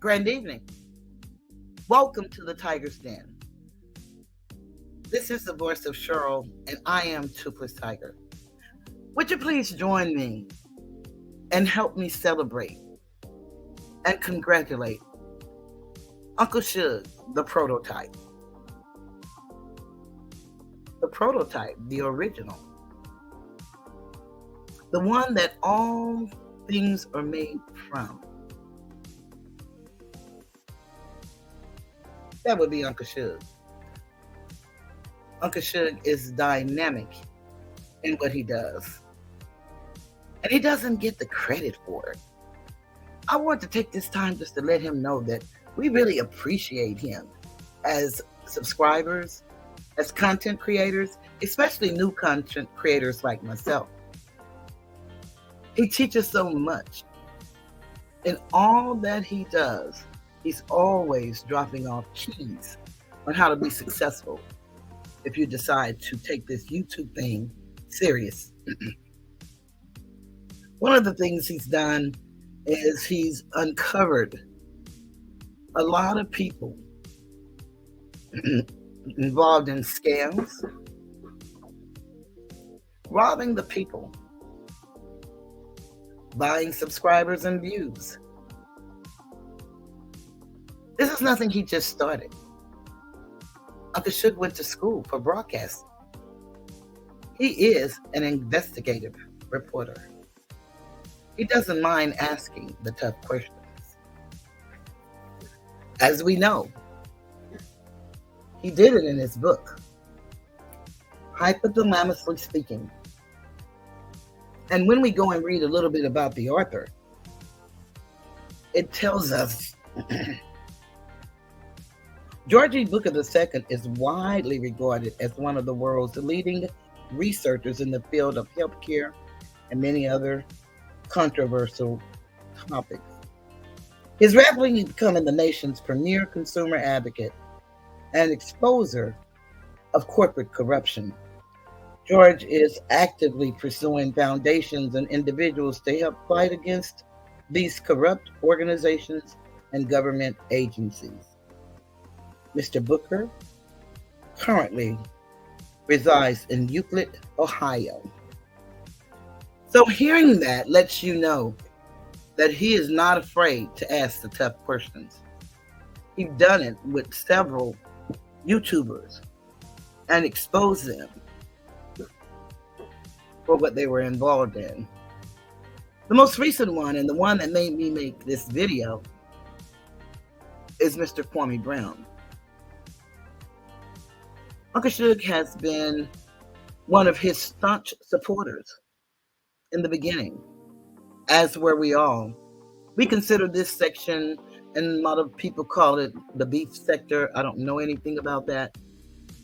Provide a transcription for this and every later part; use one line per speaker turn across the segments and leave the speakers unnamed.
Grand evening. Welcome to the Tiger's Den. This is the voice of Cheryl, and I am Toothless Tiger. Would you please join me and help me celebrate and congratulate Uncle Sug, the prototype. The prototype, the original. The one that all things are made from. That would be Uncle Sug. Uncle Sug is dynamic in what he does. And he doesn't get the credit for it. I want to take this time just to let him know that we really appreciate him as subscribers, as content creators, especially new content creators like myself. He teaches so much. In all that he does, he's always dropping off keys on how to be successful if you decide to take this YouTube thing serious. One of the things he's done is he's uncovered a lot of people involved in scams, robbing the people, buying subscribers and views. This is nothing he just started. Uncle Sug went to school for broadcasting. He is an investigative reporter. He doesn't mind asking the tough questions. As we know, he did it in his book, Hypothalamously Speaking. And when we go and read a little bit about the author, it tells us George Booker II is widely regarded as one of the world's leading researchers in the field of healthcare and many other controversial topics. He's rapidly becoming the nation's premier consumer advocate and exposer of corporate corruption. George is actively pursuing foundations and individuals to help fight against these corrupt organizations and government agencies. Mr. Booker currently resides in Euclid, Ohio. So hearing that lets you know that he is not afraid to ask the tough questions. He's done it with several YouTubers and exposed them for what they were involved in. The most recent one, and the one that made me make this video, is Mr. Kwame Brown. Uncle Sug has been one of his staunch supporters in the beginning, as were we all. We consider this section, and a lot of people call it the beef sector. I don't know anything about that,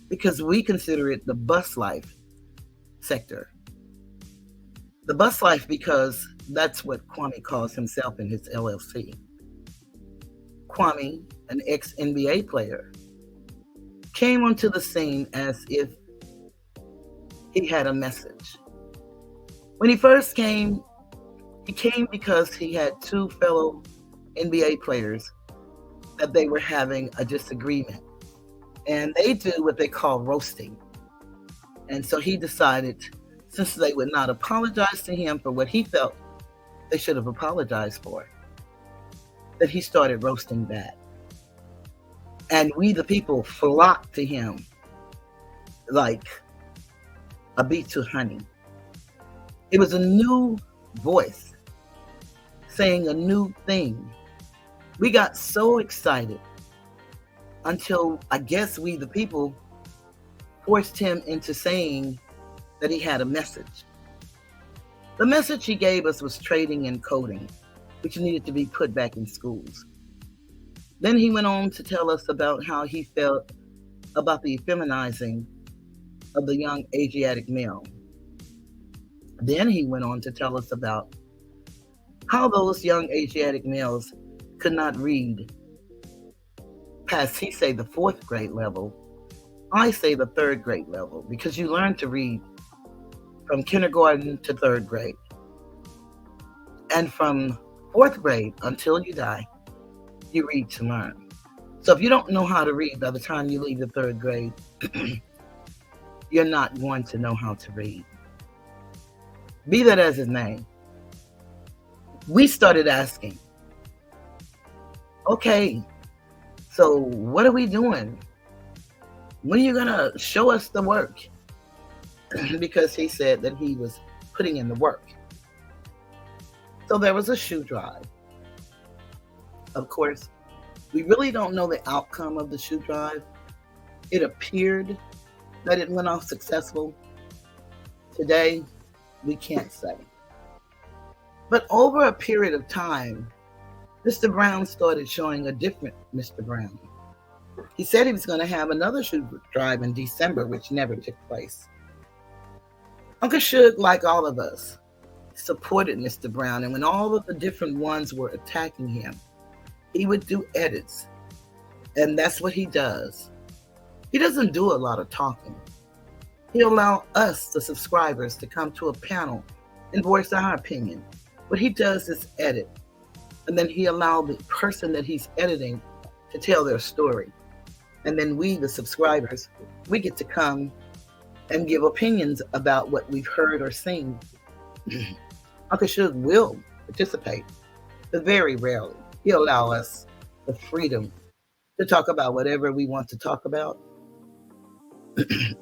because we consider it the bus life sector. The bus life, because that's what Kwame calls himself in his LLC. Kwame, an ex-NBA player, came onto the scene as if he had a message. When he first came, he came because he had two fellow NBA players that they were having a disagreement. And they do what they call roasting. And so he decided, since they would not apologize to him for what he felt they should have apologized for, that he started roasting back. And we, the people, flocked to him like a bee to honey. It was a new voice saying a new thing. We got so excited until, I guess, we, the people, forced him into saying that he had a message. The message he gave us was trading and coding, which needed to be put back in schools. Then he went on to tell us about how he felt about the feminizing of the young Asiatic male. Then he went on to tell us about how those young Asiatic males could not read past, he say, the 4th grade level. I say the 3rd grade level, because you learn to read from kindergarten to 3rd grade. And from 4th grade until you die, You read to learn. So if you don't know how to read by the time you leave the third grade, you're not going to know how to read. Be that as it may, we started asking, okay, so what are we doing? When are you going to show us the work? Because he said that he was putting in the work. So there was a shoe drive. Of course, we really don't know the outcome of the shoe drive. It appeared that it went off successful. Today, we can't say. But over a period of time, Mr. Brown started showing a different Mr. Brown. He said he was going to have another shoe drive in December, which never took place. Uncle Sug, like all of us, supported Mr. Brown, and when all of the different ones were attacking him, he would do edits, and that's what he does. He doesn't do a lot of talking. He'll allow us, the subscribers, to come to a panel and voice our opinion. What he does is edit, and then he allows the person that he's editing to tell their story. And then we, the subscribers, we get to come and give opinions about what we've heard or seen. Uncle Sug will participate, but very rarely. He'll allow us the freedom to talk about whatever we want to talk about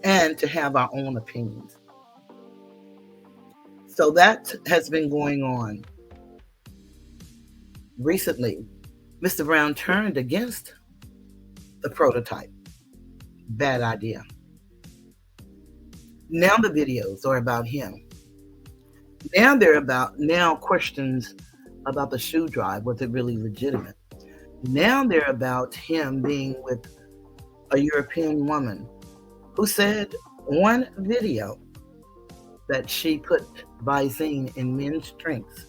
and to have our own opinions. So that has been going on. Recently, Mr. Brown turned against the prototype. Bad idea. Now the videos are about him. Now they're about questions about the shoe drive. Was it really legitimate? Now they're about him being with a European woman who said one video that she put Visine in men's drinks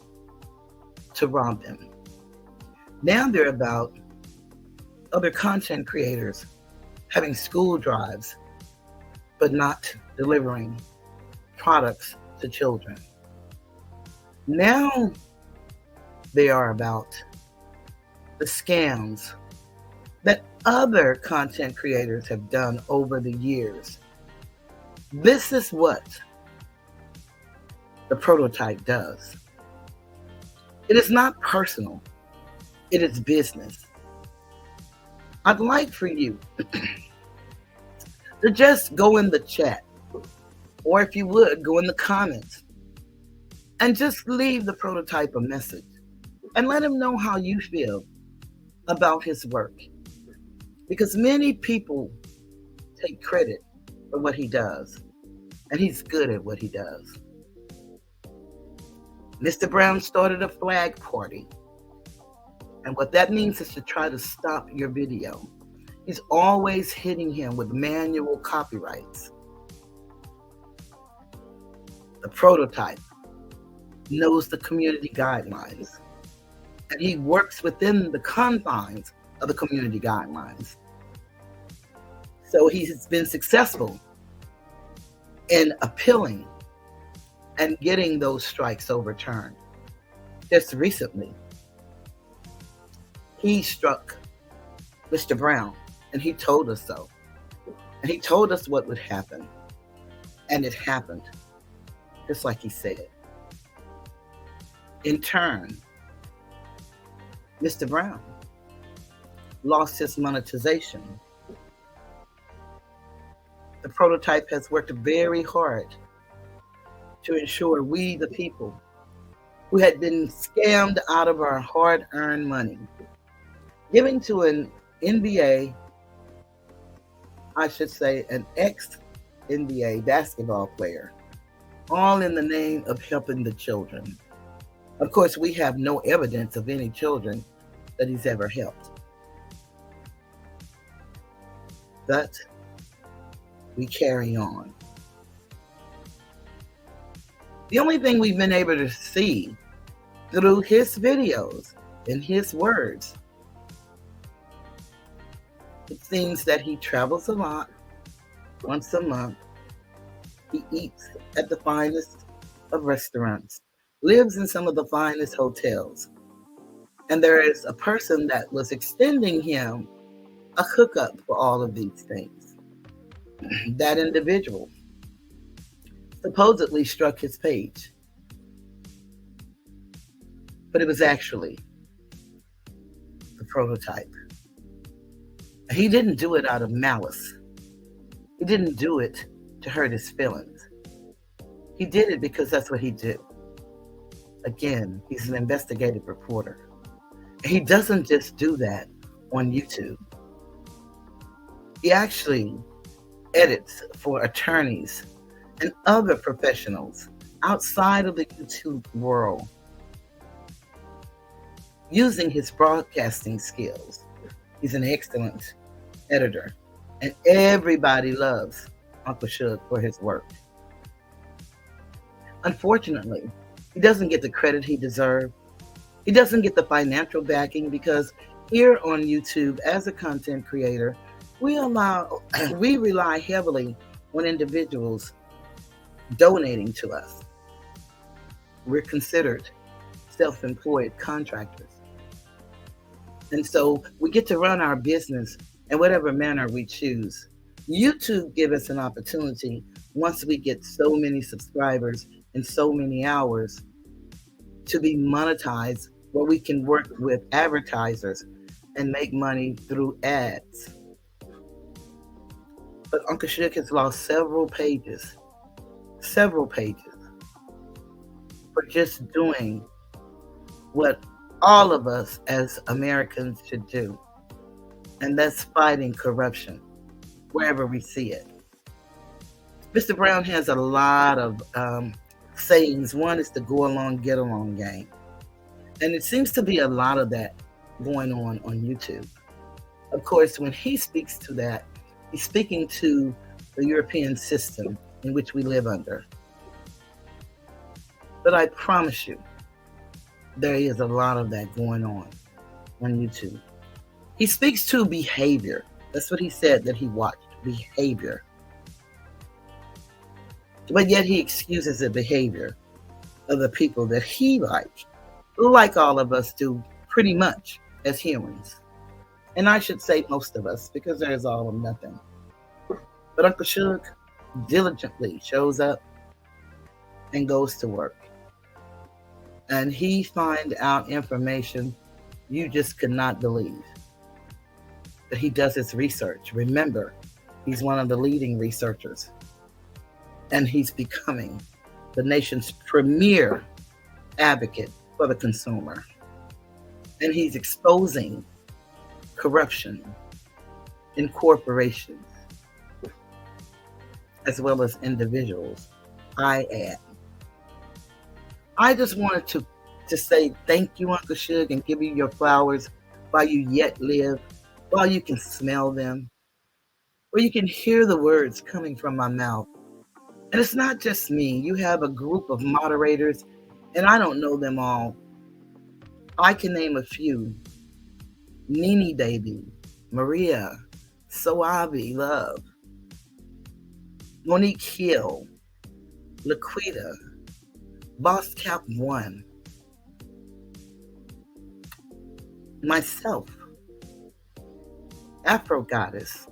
to rob them. Now they're about other content creators having school drives but not delivering products to children. Now they are about the scams that other content creators have done over the years. This is what the prototype does. It is not personal. It is business. I'd like for you to just go in the chat, or if you would, go in the comments and just leave the prototype a message and let him know how you feel about his work. Because many people take credit for what he does, and he's good at what he does. Mr. Brown started a flag party, and what that means is to try to stop your video. He's always hitting him with manual copyrights. The prototype knows the community guidelines, and he works within the confines of the community guidelines. So he has been successful in appealing and getting those strikes overturned. Just recently, he struck Mr. Brown, and he told us so. And he told us what would happen. And it happened, just like he said. In turn, Mr. Brown lost his monetization. The prototype has worked very hard to ensure we, the people, who had been scammed out of our hard-earned money, giving to an NBA, I should say an ex-NBA basketball player, all in the name of helping the children. Of course, we have no evidence of any children that he's ever helped. But we carry on. The only thing we've been able to see through his videos and his words, it seems that he travels a lot, once a month. He eats at the finest of restaurants, lives in some of the finest hotels. And there is a person that was extending him a hookup for all of these things. That individual supposedly struck his page, but it was actually the prototype. He didn't do it out of malice. He didn't do it to hurt his feelings. He did it because that's what he do. Again, he's an investigative reporter. He doesn't just do that on YouTube. He actually edits for attorneys and other professionals outside of the YouTube world using his broadcasting skills. He's an excellent editor, and everybody loves Uncle Sug for his work. Unfortunately, he doesn't get the credit he deserves. He doesn't get the financial backing because here on YouTube, as a content creator, we rely heavily on individuals donating to us. We're considered self-employed contractors. And so we get to run our business in whatever manner we choose. YouTube gives us an opportunity once we get so many subscribers and so many hours to be monetized, where we can work with advertisers and make money through ads. But Uncle Sug has lost several pages for just doing what all of us as Americans should do, and that's fighting corruption wherever we see it. Mr. Brown has a lot of sayings. One is the go along, get along game. And it seems to be a lot of that going on YouTube. Of course, when he speaks to that, he's speaking to the European system in which we live under. But I promise you, there is a lot of that going on YouTube. He speaks to behavior. That's what he said that he watched, behavior. But yet he excuses the behavior of the people that he like all of us do pretty much as humans. And I should say most of us, because there is all of nothing. But Uncle Sug diligently shows up and goes to work. And he finds out information you just could not believe. But he does his research. Remember, he's one of the leading researchers. And he's becoming the nation's premier advocate for the consumer. And he's exposing corruption in corporations as well as individuals. I just wanted to say thank you, Uncle Sug, and give you your flowers while you yet live, while you can smell them, where you can hear the words coming from my mouth. And it's not just me. You have a group of moderators, and I don't know them all. I can name a few. Nene Baby, Maria, Soavi Love, Monique Hill, Laquita, Boss Cap One, myself, Afro Goddess,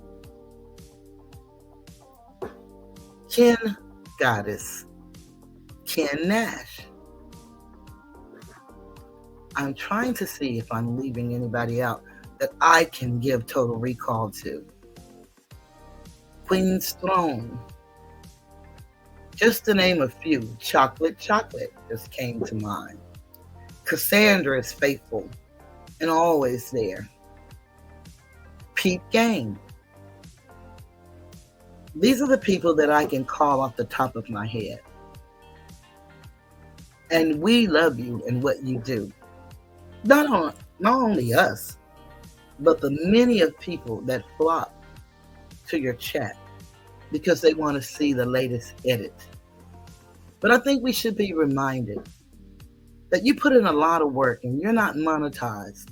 Ken Goddess, Ken Nash. I'm trying to see if I'm leaving anybody out that I can give total recall to. Queen's Throne. Just to name a few. Chocolate just came to mind. Cassandra is faithful and always there. Peep Gang. These are the people that I can call off the top of my head. And we love you and what you do. Not only us, but the many of people that flock to your chat because they want to see the latest edit. But I think we should be reminded that you put in a lot of work and you're not monetized.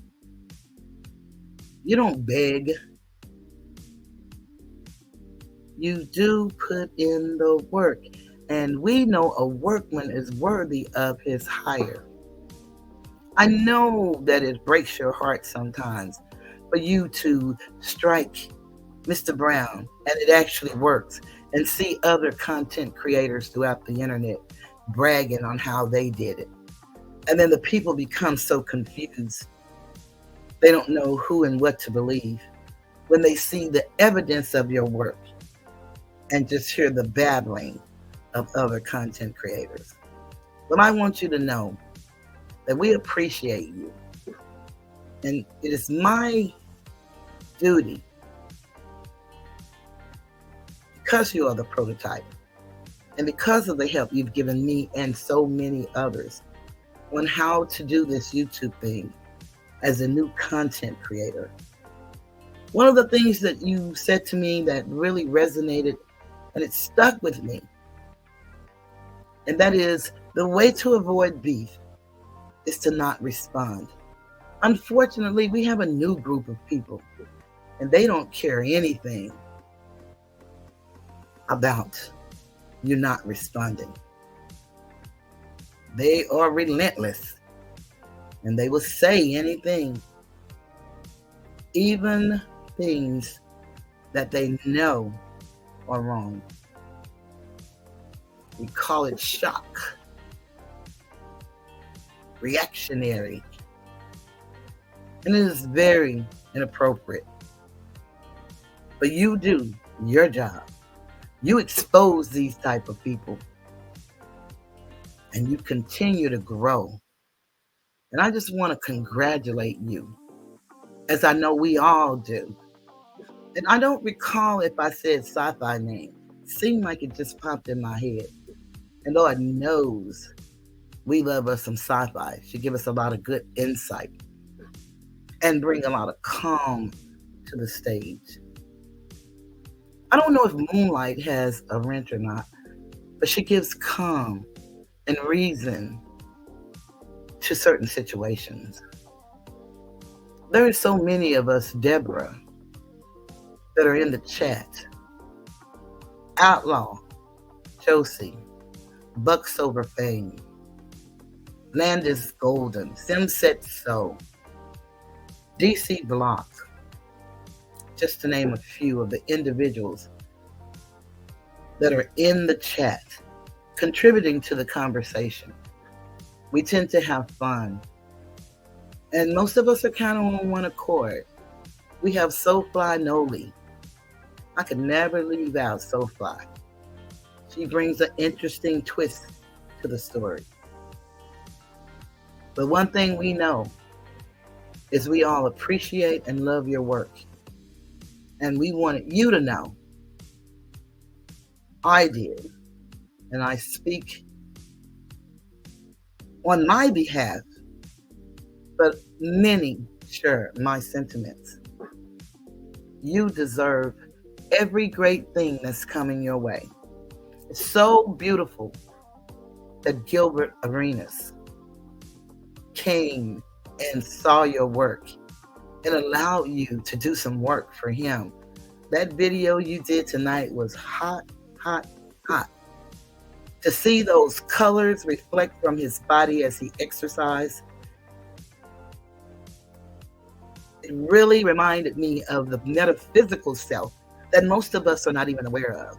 You don't beg. You do put in the work. And we know a workman is worthy of his hire. I know that it breaks your heart sometimes for you to strike Mr. Brown, and it actually works, and see other content creators throughout the internet bragging on how they did it. And then the people become so confused. They don't know who and what to believe when they see the evidence of your work and just hear the babbling of other content creators. But I want you to know that we appreciate you. And it is my duty, because you are the prototype, and because of the help you've given me and so many others on how to do this YouTube thing as a new content creator. One of the things that you said to me that really resonated and it stuck with me, and that is the way to avoid beef is to not respond. Unfortunately, we have a new group of people, and they don't care anything about you not responding. They are relentless, and they will say anything, even things that they know are wrong. We call it shock, reactionary, and it is very inappropriate. But you do your job. You expose these type of people, and you continue to grow. And I just want to congratulate you, as I know we all do. And I don't recall if I said sci-fi name. It seemed like it just popped in my head. And Lord knows we love us some sci-fi. She give us a lot of good insight and bring a lot of calm to the stage. I don't know if Moonlight has a wrench or not, but she gives calm and reason to certain situations. There are so many of us, Deborah, that are in the chat. Outlaw, Josie, Bucks Over Fame, Landis Golden, Simset Soul, DC Block, just to name a few of the individuals that are in the chat, contributing to the conversation. We tend to have fun. And most of us are kind of on one accord. We have SoFly Noli. I could never leave out SoFly. She brings an interesting twist to the story. But one thing we know is we all appreciate and love your work. And we wanted you to know I did. And I speak on my behalf, but many share my sentiments. You deserve every great thing that's coming your way. It's so beautiful that Gilbert Arenas came and saw your work and allowed you to do some work for him. That video you did tonight was hot, hot, hot. To see those colors reflect from his body as he exercised, it really reminded me of the metaphysical self that most of us are not even aware of.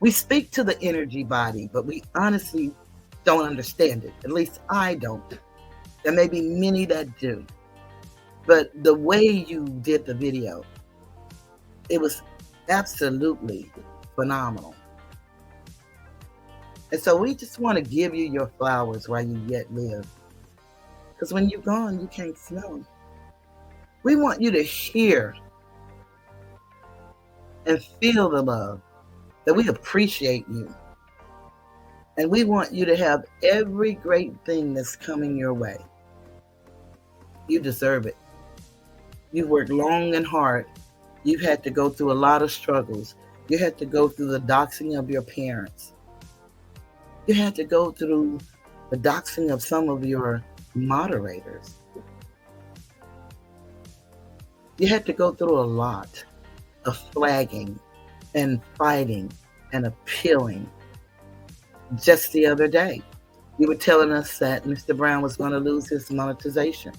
We speak to the energy body, but we honestly don't understand it. At least I don't. There may be many that do. But the way you did the video, it was absolutely phenomenal. And so we just want to give you your flowers while you yet live. Because when you're gone, you can't smell them. We want you to hear and feel the love, that we appreciate you. And we want you to have every great thing that's coming your way. You deserve it. You've worked long and hard. You've had to go through a lot of struggles. You had to go through the doxing of your parents. You had to go through the doxing of some of your moderators. You had to go through a lot of flagging and fighting and appealing. Just the other day, You were telling us that Mr. Brown was going to lose his monetization.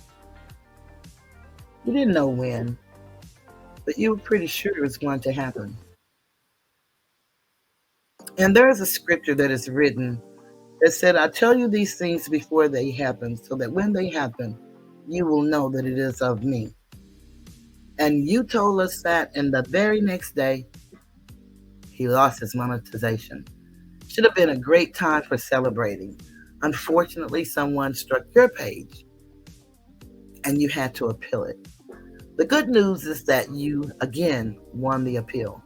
You didn't know when, but you were pretty sure it was going to happen. And there is a scripture that is written that said, I tell you these things before they happen, so that when they happen, you will know that it is of me. And you told us that, and the very next day, he lost his monetization. Should have been a great time for celebrating. Unfortunately, someone struck your page, and you had to appeal it. The good news is that you, again, won the appeal.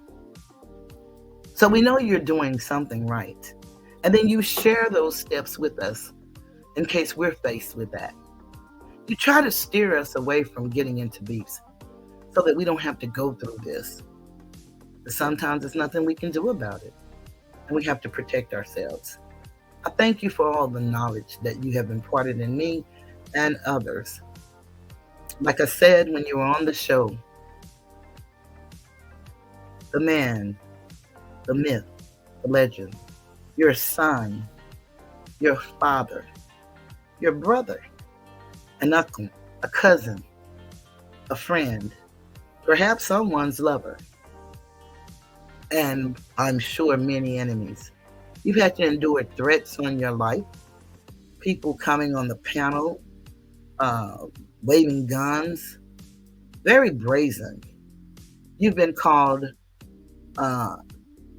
So we know you're doing something right. And then you share those steps with us in case we're faced with that. You try to steer us away from getting into beefs so that we don't have to go through this. But sometimes there's nothing we can do about it, and we have to protect ourselves. I thank you for all the knowledge that you have imparted in me and others. Like I said when you were on the show, the man, the myth, the legend, your son, your father, your brother, an uncle, a cousin, a friend, perhaps someone's lover, and I'm sure many enemies. You've had to endure threats on your life, people coming on the panel, waving guns, very brazen. You've been called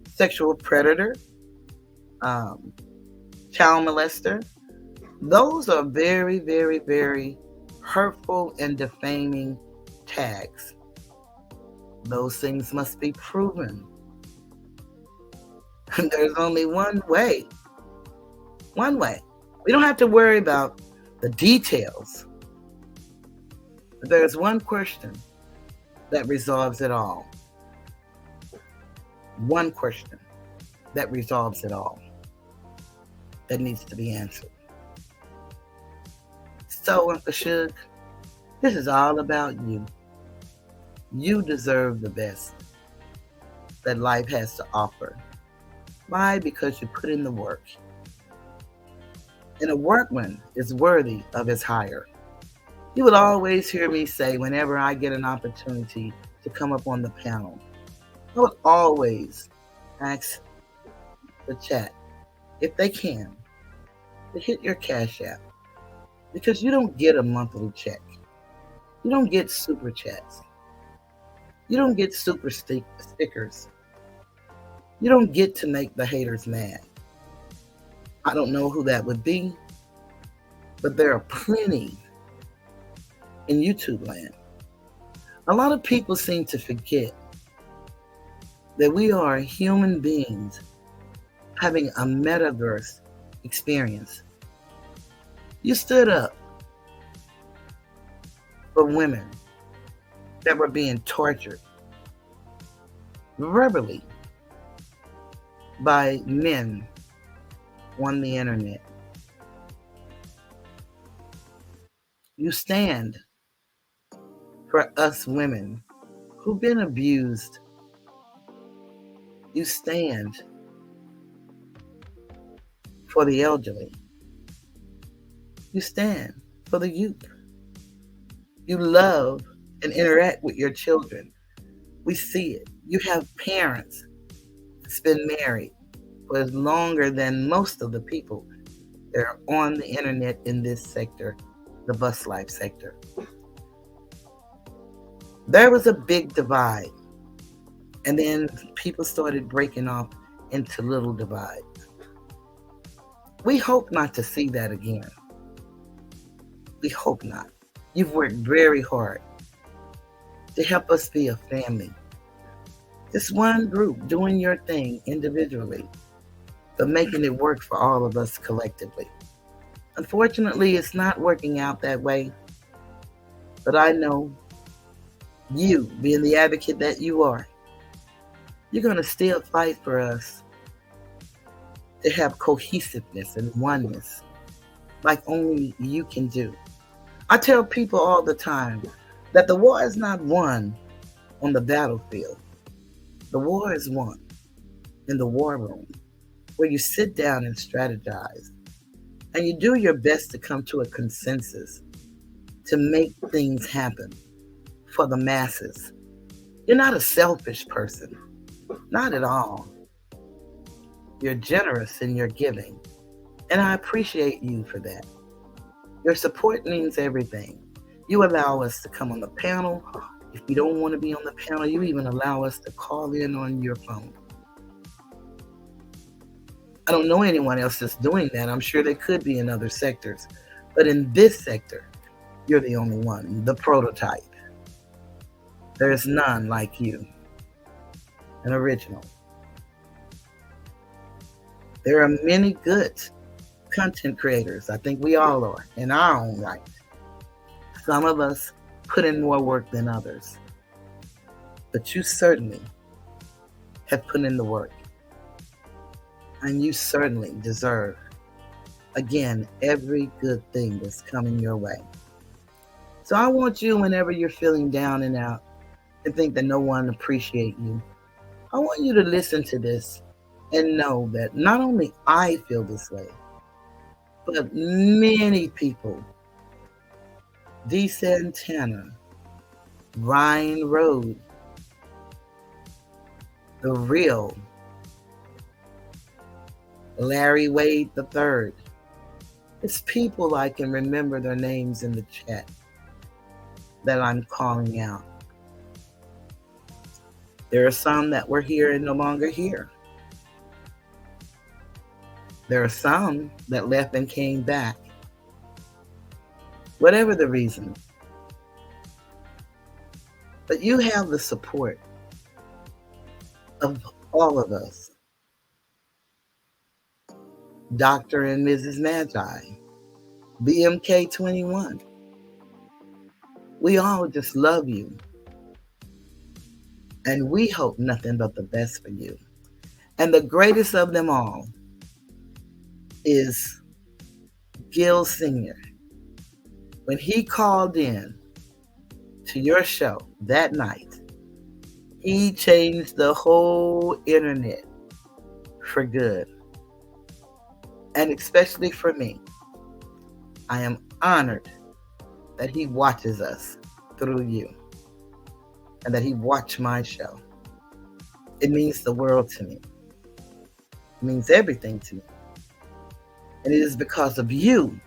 sexual predator, child molester. Those are very, very, very hurtful and defaming tags. Those things must be proven. There's only one way. One way. We don't have to worry about the details. But there's one question that resolves it all. One question that resolves it all. That needs to be answered. So, Uncle Sug, this is all about you. You deserve the best that life has to offer. Why? Because you put in the work. And a workman is worthy of his hire. You will always hear me say, whenever I get an opportunity to come up on the panel, I will always ask the chat, if they can, to hit your Cash App. Because you don't get a monthly check. You don't get super chats. You don't get super stickers. You don't get to make the haters mad. I don't know who that would be, but there are plenty in YouTube land. A lot of people seem to forget that we are human beings having a metaverse experience. You stood up for women that were being tortured verbally by men on the internet. You stand for us women who've been abused. You stand for the elderly. You stand for the youth. You love and interact with your children. We see it. You have parents that's been married for longer than most of the people that are on the internet in this sector, the bus life sector. There was a big divide, and then people started breaking off into little divides. We hope not to see that again. We hope not. You've worked very hard to help us be a family. Just one group doing your thing individually, but making it work for all of us collectively. Unfortunately, it's not working out that way, but I know you, being the advocate that you are, you're going to still fight for us to have cohesiveness and oneness like only you can do. I tell people all the time that the war is not won on the battlefield. The war is won in the war room, where you sit down and strategize And you do your best to come to a consensus to make things happen for the masses. You're not a selfish person, not at all. You're generous in your giving, and I appreciate you for that. Your support means everything. You allow us to come on the panel. If you don't want to be on the panel, you even allow us to call in on your phone. I don't know anyone else that's doing that. I'm sure there could be in other sectors. But in this sector, you're the only one, the prototype. There's none like you, an original. There are many good content creators. I think we all are in our own right. Some of us put in more work than others. But you certainly have put in the work. And you certainly deserve, again, every good thing that's coming your way. So I want you, whenever you're feeling down and out and think that no one appreciates you, I want you to listen to this and know that not only I feel this way, but many people, D. Santana, Ryan Road, The Real, Larry Wade III. It's people I can remember their names in the chat that I'm calling out. There are some that were here and no longer here. There are some that left and came back. Whatever the reason. But you have the support of all of us. Dr. and Mrs. Magi, BMK 21. We all just love you. And we hope nothing but the best for you. And the greatest of them all is Gil Sr. When he called in to your show that night, he changed the whole internet for good. And especially for me, I am honored that he watches us through you and that he watched my show. It means the world to me. It means everything to me. And it is because of you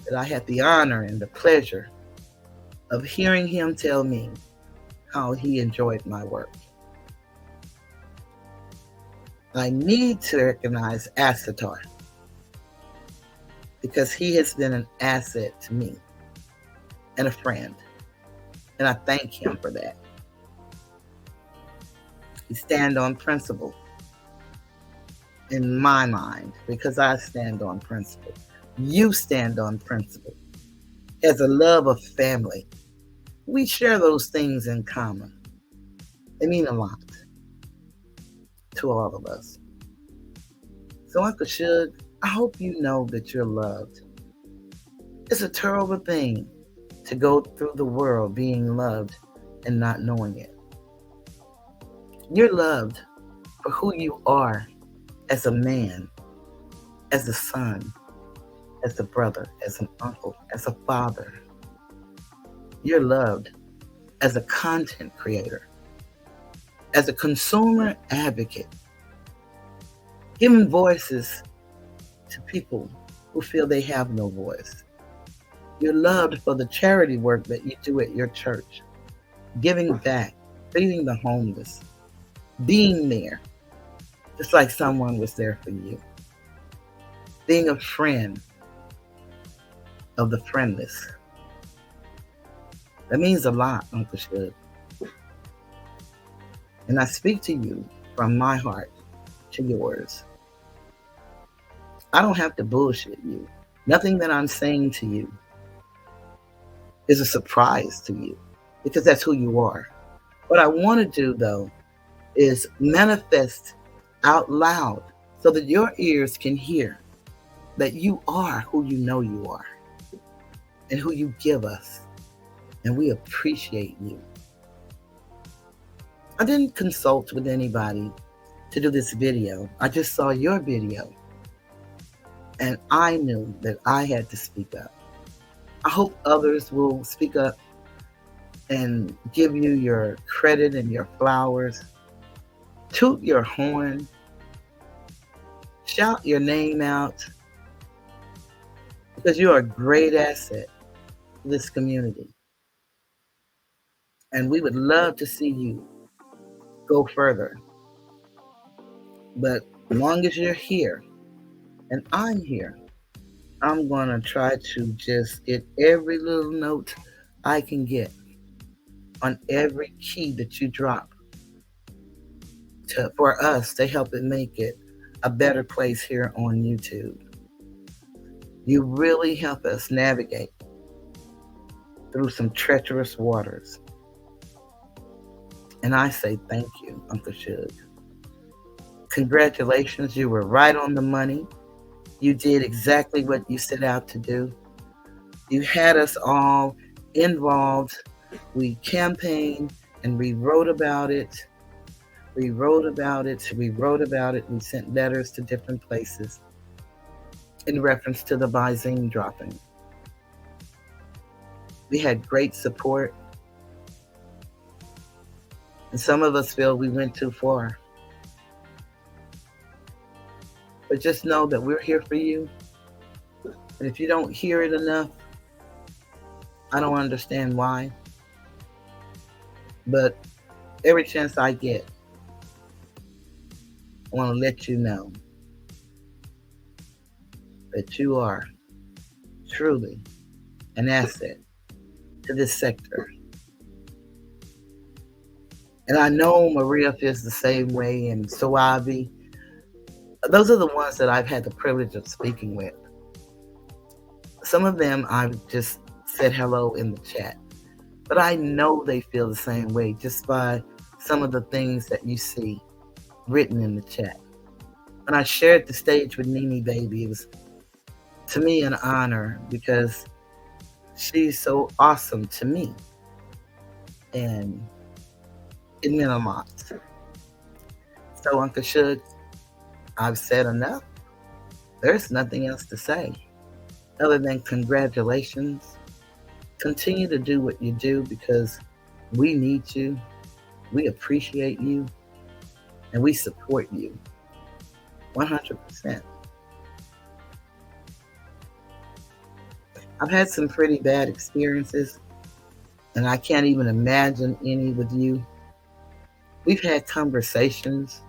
that I had the honor and the pleasure of hearing him tell me how he enjoyed my work. I need to recognize Asatar because he has been an asset to me and a friend. And I thank him for that. He stand on principle in my mind because I stand on principle. You stand on principle. As a love of family, we share those things in common. They mean a lot to all of us. So Uncle Sug, I hope you know that you're loved. It's a terrible thing to go through the world being loved and not knowing it. You're loved for who you are as a man, as a son, as a brother, as an uncle, as a father. You're loved as a content creator, as a consumer advocate, giving voices to people who feel they have no voice. You're loved for the charity work that you do at your church, giving back, feeding the homeless, being there, just like someone was there for you, being a friend of the friendless. That means a lot, Uncle Sug. And I speak to you from my heart to yours. I don't have to bullshit you. Nothing that I'm saying to you is a surprise to you because that's who you are. What I want to do, though, is manifest out loud so that your ears can hear that you are who you know you are and who you give us. And we appreciate you. I didn't consult with anybody to do this video. I just saw your video. And I knew that I had to speak up. I hope others will speak up and give you your credit and your flowers. Toot your horn. Shout your name out because you're a great asset to this community. And we would love to see you go further. But as long as you're here and I'm here, I'm going to try to just get every little note I can get on every key that you drop for us to help it make it a better place here on YouTube. You really help us navigate through some treacherous waters. And I say thank you, Uncle Sug. Congratulations, you were right on the money. You did exactly what you set out to do. You had us all involved. We campaigned and we wrote about it. We wrote about it. We sent letters to different places in reference to the Visine dropping. We had great support. And some of us feel we went too far. But just know that we're here for you. And if you don't hear it enough, I don't understand why. But every chance I get, I want to let you know that you are truly an asset to this sector. And I know Maria feels the same way, and Soavi. Those are the ones that I've had the privilege of speaking with. Some of them I've just said hello in the chat. But I know they feel the same way just by some of the things that you see written in the chat. When I shared the stage with Nene Baby, it was, to me, an honor because she's so awesome to me. And it meant a lot. So, Uncle Sug, I've said enough. There's nothing else to say other than congratulations. Continue to do what you do because we need you, we appreciate you, and we support you 100%. I've had some pretty bad experiences, and I can't even imagine any with you. We've had conversations,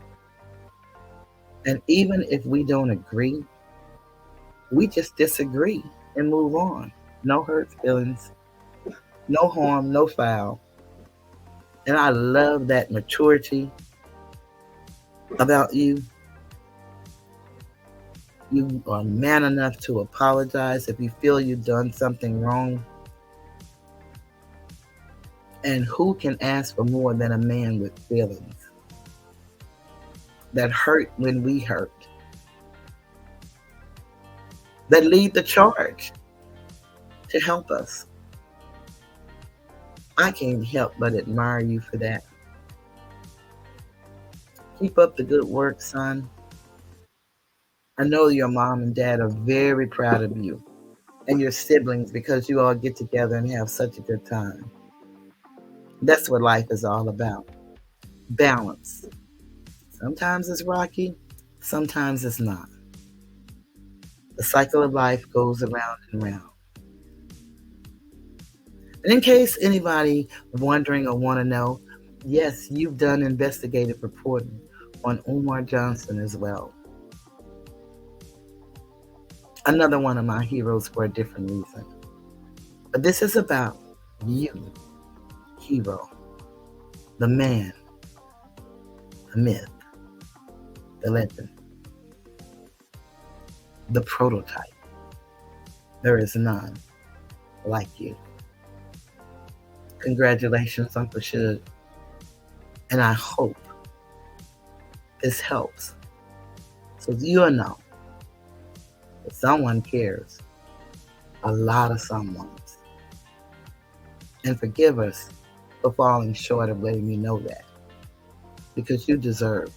and even if we don't agree, we just disagree and move on. No hurt feelings, no harm, no foul. And I love that maturity about you. You are man enough to apologize if you feel you've done something wrong. And who can ask for more than a man with feelings that hurt when we hurt, that lead the charge to help us? I can't help but admire you for that. Keep up the good work, son. I know your mom and dad are very proud of you and your siblings because you all get together and have such a good time. That's what life is all about. Balance. Sometimes it's rocky, sometimes it's not. The cycle of life goes around and around. And in case anybody wondering or want to know, yes, you've done investigative reporting on Umar Johnson as well. Another one of my heroes for a different reason. But this is about you, hero, the man, the myth, the legend, the prototype. There is none like you. Congratulations, Uncle Sug. And I hope this helps so you'll know that someone cares, a lot of someones. And forgive us for falling short of letting you know that, because you deserve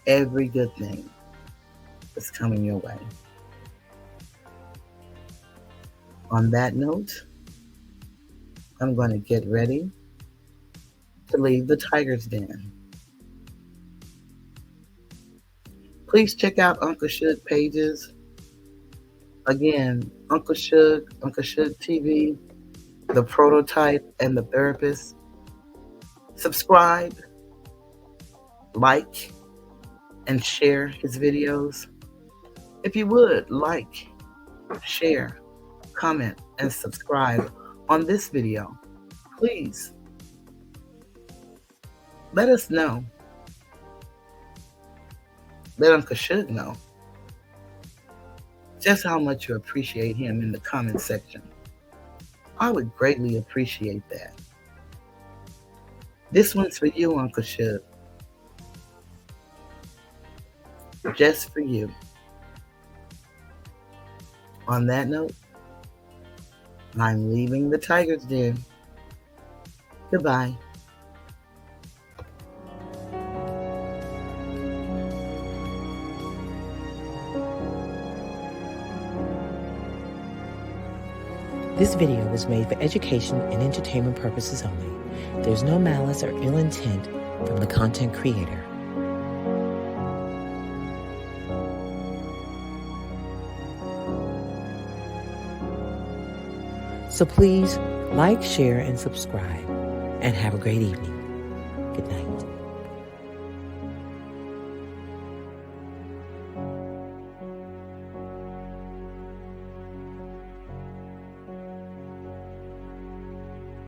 every good thing that's coming your way. On that note, I'm going to get ready to leave the tiger's den. Please check out Uncle Sug pages. Again, Uncle Sug TV, The Prototype, and The Therapist. Subscribe, like, and share his videos. If you would like, share, comment, and subscribe on this video, please let us know. Let Uncle Sug know just how much you appreciate him in the comment section. I would greatly appreciate that. This one's for you, Uncle Sug. Just for you. On that note, I'm leaving the tiger's den. Goodbye.
This video was made for education and entertainment purposes only. There's no malice or ill intent from the content creator. So please like, share, and subscribe, and have a great evening. Good night.